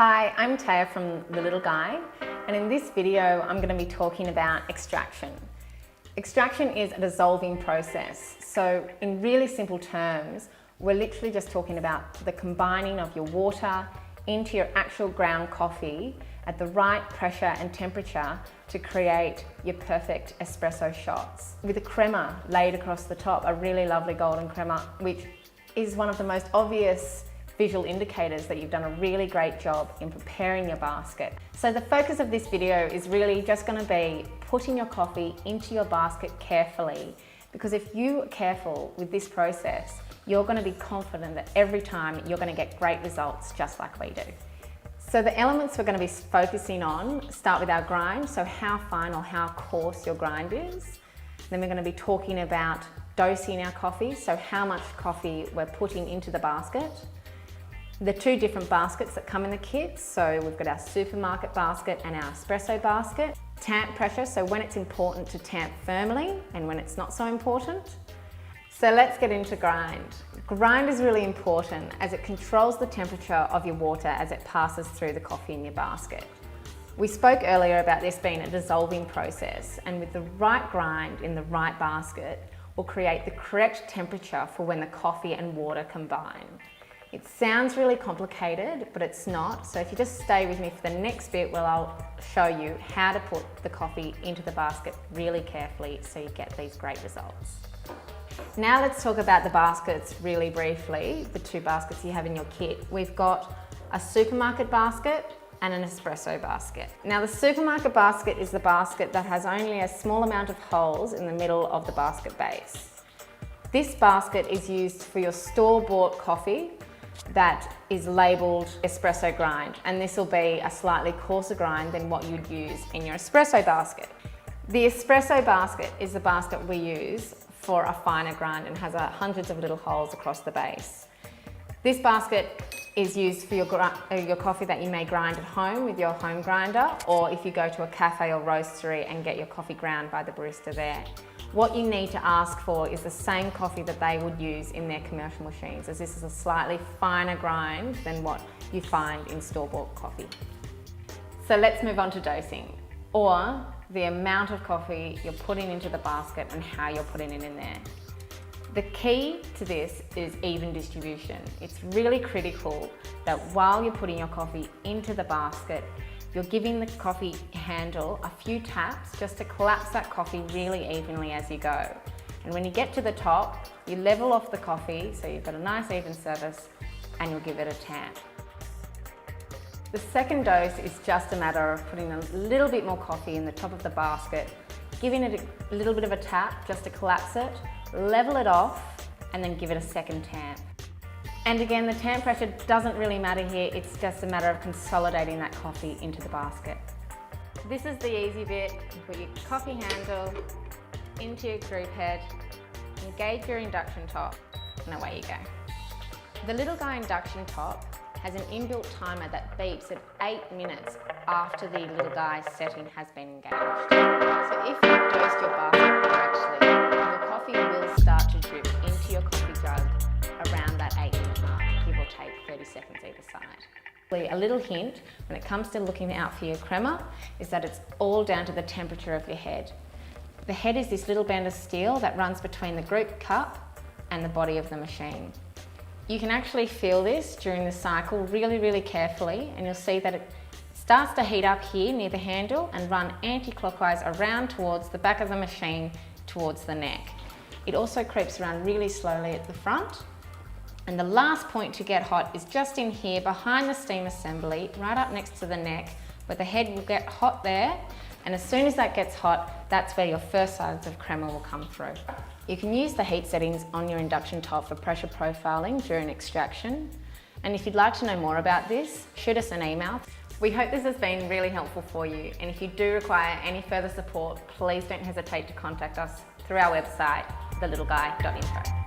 Hi, I'm Taya from The Little Guide, and in this video I'm going to be talking about extraction. Extraction is a dissolving process, so in really simple terms, we're literally just talking about the combining of your water into your actual ground coffee at the right pressure and temperature to create your perfect espresso shots. With a crema laid across the top, a really lovely golden crema, which is one of the most obvious visual indicators that you've done a really great job in preparing your basket. So the focus of this video is really just going to be putting your coffee into your basket carefully, because if you are careful with this process, you're going to be confident that every time you're going to get great results just like we do. So the elements we're going to be focusing on start with our grind, so how fine or how coarse your grind is. Then we're going to be talking about dosing our coffee, so how much coffee we're putting into the basket. The two different baskets that come in the kit, so we've got our supermarket basket and our espresso basket. Tamp pressure, so when it's important to tamp firmly and when it's not so important. So let's get into grind. Grind is really important as it controls the temperature of your water as it passes through the coffee in your basket. We spoke earlier about this being a dissolving process, and with the right grind in the right basket will create the correct temperature for when the coffee and water combine. It sounds really complicated, but it's not. So if you just stay with me for the next bit, where I'll show you how to put the coffee into the basket really carefully so you get these great results. Now let's talk about the baskets really briefly, the two baskets you have in your kit. We've got a supermarket basket and an espresso basket. Now the supermarket basket is the basket that has only a small amount of holes in the middle of the basket base. This basket is used for your store-bought coffee that is labelled espresso grind, and this will be a slightly coarser grind than what you'd use in your espresso basket. The espresso basket is the basket we use for a finer grind and has hundreds of little holes across the base. This basket is used for your coffee that you may grind at home with your home grinder, or if you go to a cafe or roastery and get your coffee ground by the barista there. What you need to ask for is the same coffee that they would use in their commercial machines, as this is a slightly finer grind than what you find in store-bought coffee. So let's move on to dosing, or the amount of coffee you're putting into the basket and how you're putting it in there. The key to this is even distribution. It's really critical that while you're putting your coffee into the basket, you're giving the coffee handle a few taps just to collapse that coffee really evenly as you go. And when you get to the top, you level off the coffee so you've got a nice even surface, and you'll give it a tamp. The second dose is just a matter of putting a little bit more coffee in the top of the basket, giving it a little bit of a tap just to collapse it, level it off, and then give it a second tamp. And again, the tamp pressure doesn't really matter here, it's just a matter of consolidating that coffee into the basket. This is the easy bit. You put your coffee handle into your group head, engage your induction top, and away you go. The Little Guy induction top has an inbuilt timer that beeps at 8 minutes after the Little Guy setting has been engaged. So if you've dosed your basket correctly, your coffee will start to drip into your coffee jug around that 8-minute mark, give or take 30 seconds either side. A little hint when it comes to looking out for your crema is that it's all down to the temperature of your head. The head is this little band of steel that runs between the group cup and the body of the machine. You can actually feel this during the cycle really carefully, and you'll see that it starts to heat up here near the handle and run anti-clockwise around towards the back of the machine towards the neck. It also creeps around really slowly at the front. And the last point to get hot is just in here behind the steam assembly, right up next to the neck, where the head will get hot there. And as soon as that gets hot, that's where your first signs of crema will come through. You can use the heat settings on your induction top for pressure profiling during extraction. And if you'd like to know more about this, shoot us an email. We hope this has been really helpful for you. And if you do require any further support, please don't hesitate to contact us through our website, thelittleguy.info.